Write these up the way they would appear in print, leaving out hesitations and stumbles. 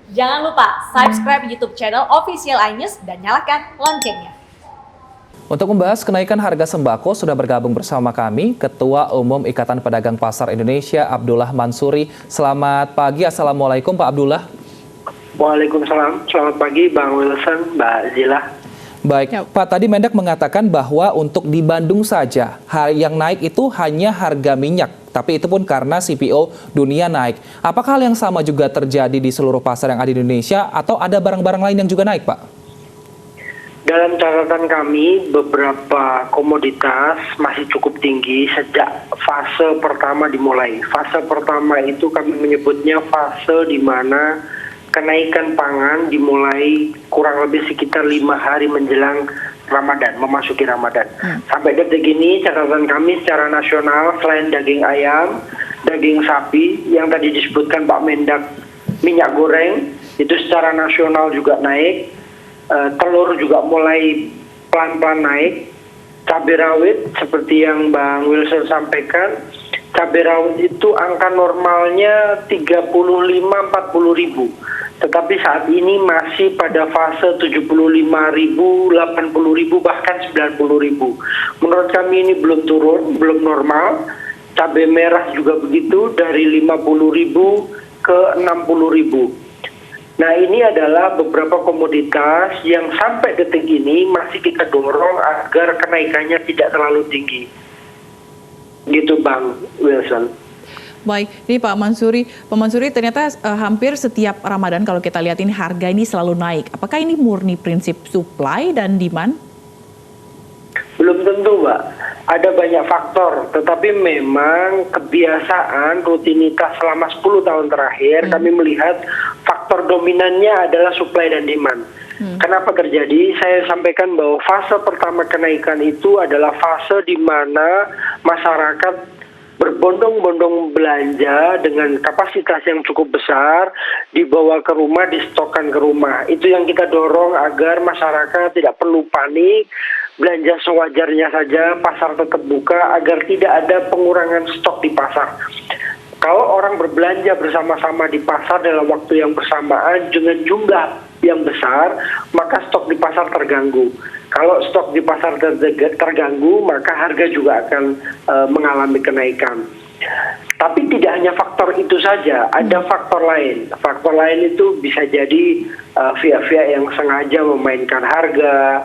Jangan lupa subscribe YouTube channel Official iNews dan nyalakan loncengnya. Untuk membahas kenaikan harga sembako sudah bergabung bersama kami Ketua Umum Ikatan Pedagang Pasar Indonesia Abdullah Mansuri. Selamat pagi, Assalamualaikum Pak Abdullah. Waalaikumsalam, selamat pagi Bang Wilson, Mbak Zila. Baik, Pak, tadi Mendak mengatakan bahwa untuk di Bandung saja yang naik itu hanya harga minyak, tapi itu pun karena CPO dunia naik. Apakah hal yang sama juga terjadi di seluruh pasar yang ada di Indonesia atau ada barang-barang lain yang juga naik, Pak? Dalam catatan kami, beberapa komoditas masih cukup tinggi sejak fase pertama dimulai. Fase pertama itu kami menyebutnya fase di mana kenaikan pangan dimulai kurang lebih sekitar 5 hari menjelang Ramadan, memasuki Ramadan. Sampai detik ini catatan kami secara nasional selain daging ayam, daging sapi yang tadi disebutkan Pak Mendak, minyak goreng itu secara nasional juga naik, telur juga mulai pelan-pelan naik, cabai rawit seperti yang Bang Wilson sampaikan, cabai rawit itu angka normalnya 35-40 ribu. Tetapi saat ini masih pada fase 75.000, 80.000, bahkan 90.000. Menurut kami ini belum turun, belum normal. Cabai merah juga begitu, dari 50.000 ke 60.000. Nah, ini adalah beberapa komoditas yang sampai detik ini masih kita dorong agar kenaikannya tidak terlalu tinggi. Gitu Bang Wilson. Baik, ini Pak Mansuri ternyata hampir setiap Ramadan kalau kita lihat ini harga ini selalu naik. Apakah ini murni prinsip supply dan demand? Belum tentu, Mbak. Ada banyak faktor, tetapi memang kebiasaan rutinitas selama 10 tahun terakhir kami melihat faktor dominannya adalah supply dan demand. Kenapa terjadi? Saya sampaikan bahwa fase pertama kenaikan itu adalah fase di mana masyarakat berbondong-bondong belanja dengan kapasitas yang cukup besar, dibawa ke rumah, distokkan ke rumah. Itu yang kita dorong agar masyarakat tidak perlu panik, belanja sewajarnya saja, pasar tetap buka agar tidak ada pengurangan stok di pasar. Kalau orang berbelanja bersama-sama di pasar dalam waktu yang bersamaan dengan jumlah yang besar, maka stok di pasar terganggu. Kalau stok di pasar terganggu, maka harga juga akan mengalami kenaikan. Tapi tidak hanya faktor itu saja, ada faktor lain. Faktor lain itu bisa jadi pihak-pihak yang sengaja memainkan harga,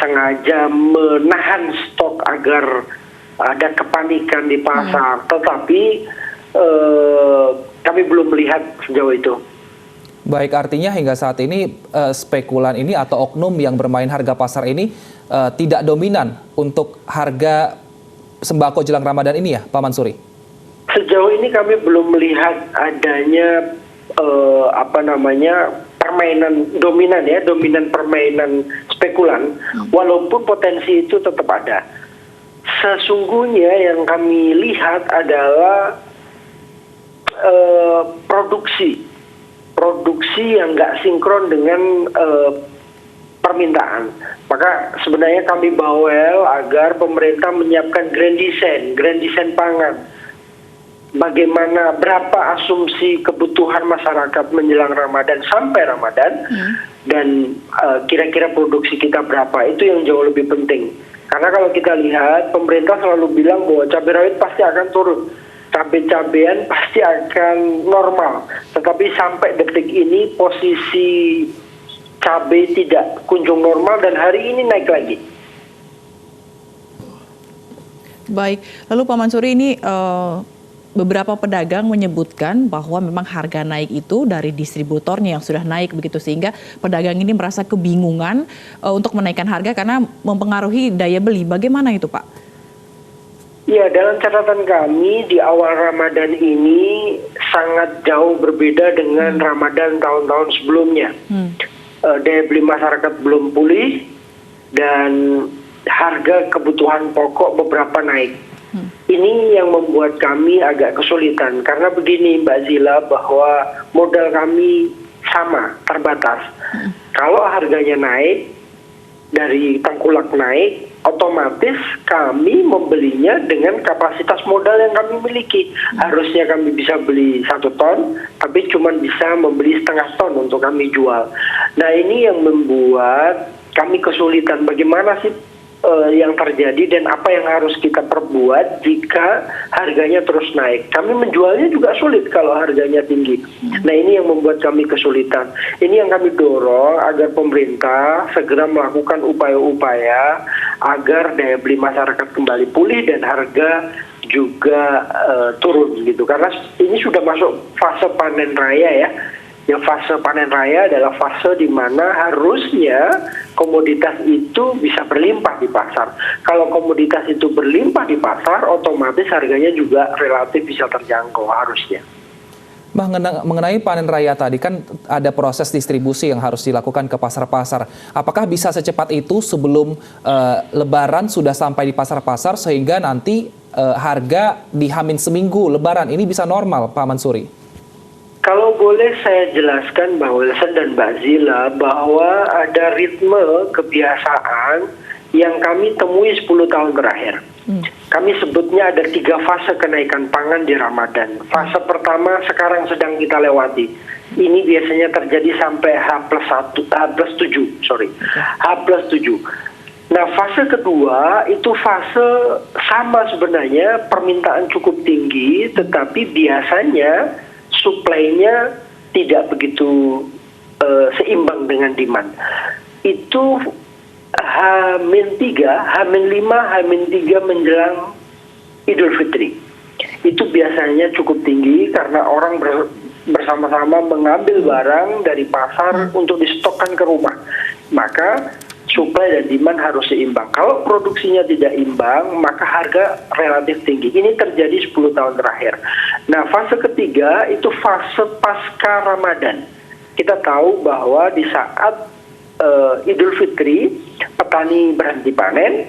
sengaja menahan stok agar ada kepanikan di pasar. Tetapi kami belum melihat sejauh itu. Baik, artinya hingga saat ini spekulan ini atau oknum yang bermain harga pasar ini tidak dominan untuk harga sembako jelang Ramadan ini ya, Pak Mansuri? Sejauh ini kami belum melihat adanya permainan dominan ya, dominan permainan spekulan, walaupun potensi itu tetap ada. Sesungguhnya yang kami lihat adalah produksi yang nggak sinkron dengan permintaan. Maka sebenarnya kami bawel agar pemerintah menyiapkan grand design pangan. Bagaimana, berapa asumsi kebutuhan masyarakat menjelang Ramadan sampai Ramadan, dan kira-kira produksi kita berapa, itu yang jauh lebih penting. Karena kalau kita lihat, pemerintah selalu bilang bahwa cabai rawit pasti akan turun. Cabai-cabean pasti akan normal, tetapi sampai detik ini posisi cabai tidak kunjung normal dan hari ini naik lagi. Baik, lalu Pak Mansuri ini beberapa pedagang menyebutkan bahwa memang harga naik itu dari distributornya yang sudah naik begitu, sehingga pedagang ini merasa kebingungan untuk menaikkan harga karena mempengaruhi daya beli. Bagaimana itu, Pak? Ya, dalam catatan kami di awal Ramadan ini sangat jauh berbeda dengan Ramadan tahun-tahun sebelumnya. Daya beli masyarakat belum pulih dan harga kebutuhan pokok beberapa naik. Ini yang membuat kami agak kesulitan karena begini Mbak Zila, bahwa modal kami sama, terbatas. Kalau harganya naik, dari tengkulak naik, otomatis kami membelinya dengan kapasitas modal yang kami miliki. Harusnya kami bisa beli 1 ton, tapi cuma bisa membeli setengah ton untuk kami jual. Nah, ini yang membuat kami kesulitan bagaimana sih yang terjadi dan apa yang harus kita perbuat jika harganya terus naik. Kami menjualnya juga sulit kalau harganya tinggi. Nah, ini yang membuat kami kesulitan. Ini yang kami dorong agar pemerintah segera melakukan upaya-upaya agar daya beli masyarakat kembali pulih dan harga juga turun gitu. Karena ini sudah masuk fase panen raya ya. Yang fase panen raya adalah fase di mana harusnya komoditas itu bisa berlimpah di pasar. Kalau komoditas itu berlimpah di pasar, otomatis harganya juga relatif bisa terjangkau harusnya. Mengenai panen raya tadi kan ada proses distribusi yang harus dilakukan ke pasar-pasar. Apakah bisa secepat itu sebelum Lebaran sudah sampai di pasar-pasar sehingga nanti harga di H-1 seminggu Lebaran ini bisa normal, Pak Mansuri? Kalau boleh saya jelaskan Mbak Wilson dan Mbak Zila bahwa ada ritme kebiasaan yang kami temui 10 tahun terakhir. Kami sebutnya ada 3 fase kenaikan pangan di Ramadan. Fase pertama sekarang sedang kita lewati. Ini biasanya terjadi sampai H+7. Nah, fase kedua itu fase sama sebenarnya, permintaan cukup tinggi, tetapi biasanya supply-nya tidak begitu seimbang dengan demand. Itu H-3, H-5, H-3 menjelang Idul Fitri. Itu biasanya cukup tinggi karena orang bersama-sama mengambil barang dari pasar untuk distokkan ke rumah. Maka supply dan demand harus seimbang. Kalau produksinya tidak imbang, maka harga relatif tinggi. Ini terjadi 10 tahun terakhir. Nah, fase ketiga itu fase pasca Ramadan. Kita tahu bahwa di saat Idul Fitri, petani berhenti panen,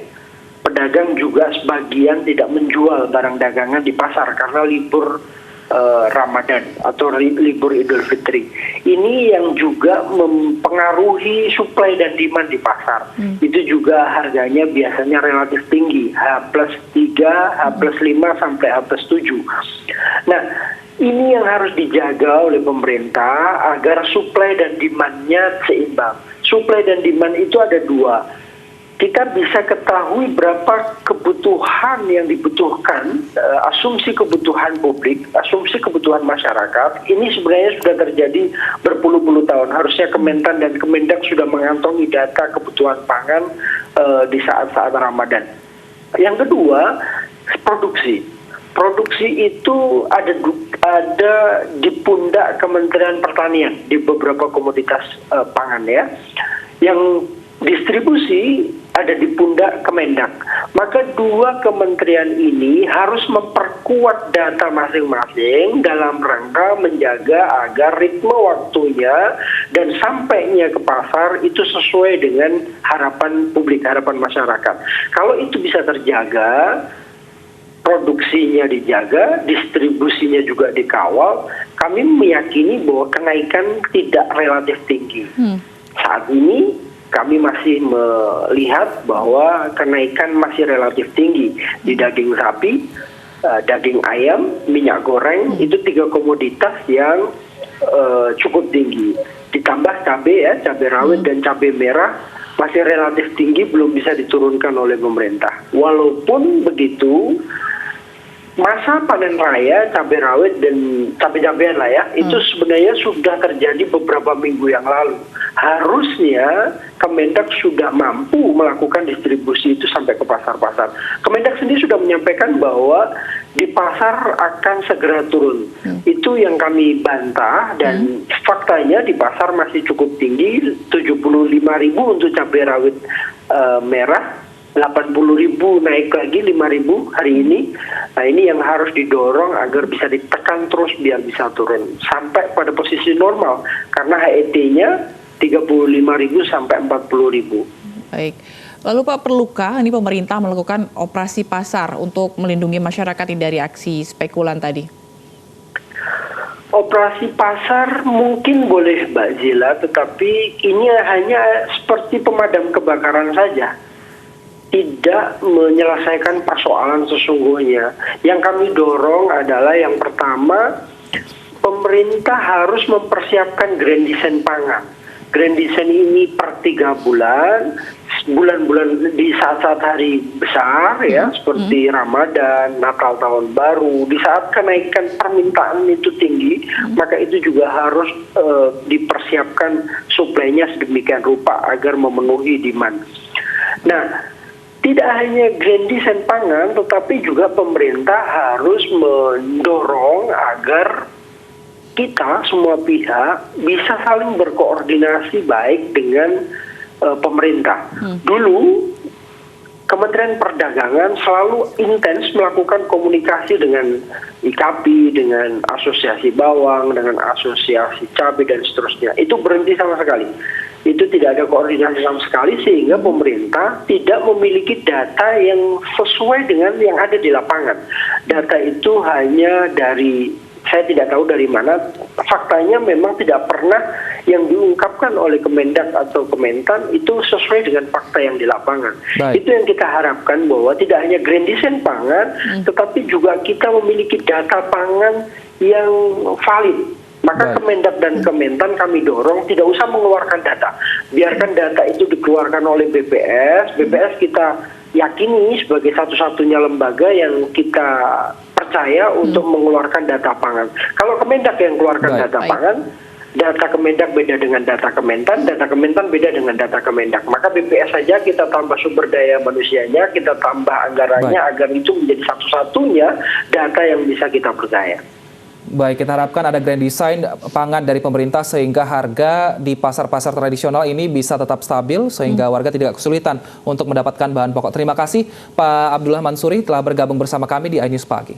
pedagang juga sebagian tidak menjual barang dagangan di pasar karena libur Ramadan atau libur Idul Fitri. Ini yang juga mempengaruhi supply dan demand di pasar. Itu juga harganya biasanya relatif tinggi, H+3, H+5 sampai H+7. Nah, ini yang harus dijaga oleh pemerintah agar supply dan demand-nya seimbang. Supply dan demand itu ada 2. Kita bisa ketahui berapa kebutuhan yang dibutuhkan, asumsi kebutuhan publik, asumsi kebutuhan masyarakat, ini sebenarnya sudah terjadi berpuluh-puluh tahun. Harusnya Kementan dan Kemendak sudah mengantongi data kebutuhan pangan di saat-saat Ramadan. Yang kedua, produksi. Produksi itu ada di pundak Kementerian Pertanian di beberapa komoditas pangan ya. Yang distribusi ada di pundak Kemendak. Maka 2 kementerian ini harus memperkuat data masing-masing dalam rangka menjaga agar ritme waktunya dan sampainya ke pasar itu sesuai dengan harapan publik, harapan masyarakat. Kalau itu bisa terjaga, produksinya dijaga, distribusinya juga dikawal, kami meyakini bahwa kenaikan tidak relatif tinggi. Saat ini kami masih melihat bahwa kenaikan masih relatif tinggi di daging sapi, daging ayam, minyak goreng, itu 3 komoditas yang cukup tinggi. Ditambah cabai ya, cabai rawit dan cabai merah masih relatif tinggi, belum bisa diturunkan oleh pemerintah. Walaupun begitu, masa panen raya cabai rawit dan cabai-cabean lah ya, itu sebenarnya sudah terjadi beberapa minggu yang lalu. Harusnya Kemendak sudah mampu melakukan distribusi itu sampai ke pasar-pasar. Kemendak sendiri sudah menyampaikan bahwa di pasar akan segera turun. Itu yang kami bantah dan faktanya di pasar masih cukup tinggi, 75.000 untuk cabai rawit merah, 80.000 naik lagi 5.000 hari ini. Nah, ini yang harus didorong agar bisa ditekan terus biar bisa turun sampai pada posisi normal karena HET-nya 35.000 sampai 40.000. Baik. Lalu Pak, perlukah ini pemerintah melakukan operasi pasar untuk melindungi masyarakat dari aksi spekulan tadi? Operasi pasar mungkin boleh Mbak Zila, tetapi ini hanya seperti pemadam kebakaran saja. tidak menyelesaikan persoalan sesungguhnya. Yang kami dorong adalah yang pertama, pemerintah harus mempersiapkan Grand Design pangan. Grand Design ini per 3 bulan, bulan-bulan di saat-saat hari besar ya, seperti Ramadan, Natal, Tahun Baru, di saat kenaikan permintaan itu tinggi, maka itu juga harus dipersiapkan suplainya sedemikian rupa agar memenuhi demand. Nah, tidak hanya Grand Design pangan, tetapi juga pemerintah harus mendorong agar kita semua pihak bisa saling berkoordinasi baik dengan pemerintah. Dulu Kementerian Perdagangan selalu intens melakukan komunikasi dengan IKAPI, dengan Asosiasi Bawang, dengan Asosiasi Cabai dan seterusnya. Itu berhenti sama sekali. Itu tidak ada koordinasi sama sekali sehingga pemerintah tidak memiliki data yang sesuai dengan yang ada di lapangan. Data itu hanya dari, saya tidak tahu dari mana, faktanya memang tidak pernah yang diungkapkan oleh Kemendak atau Kementan itu sesuai dengan fakta yang di lapangan. Baik. Itu yang kita harapkan, bahwa tidak hanya Grand Design pangan, tetapi juga kita memiliki data pangan yang valid. Maka Kemendak dan Kementan kami dorong tidak usah mengeluarkan data. Biarkan data itu dikeluarkan oleh BPS. BPS kita yakini sebagai satu-satunya lembaga yang kita percaya untuk mengeluarkan data pangan. Kalau Kemendak yang keluarkan data pangan, data Kemendak beda dengan data Kementan beda dengan data Kemendak. Maka BPS saja kita tambah sumber daya manusianya, kita tambah anggarannya agar itu menjadi satu-satunya data yang bisa kita percaya. Baik, kita harapkan ada Grand Design pangan dari pemerintah sehingga harga di pasar-pasar tradisional ini bisa tetap stabil sehingga warga tidak kesulitan untuk mendapatkan bahan pokok. Terima kasih Pak Abdullah Mansuri telah bergabung bersama kami di iNews Pagi.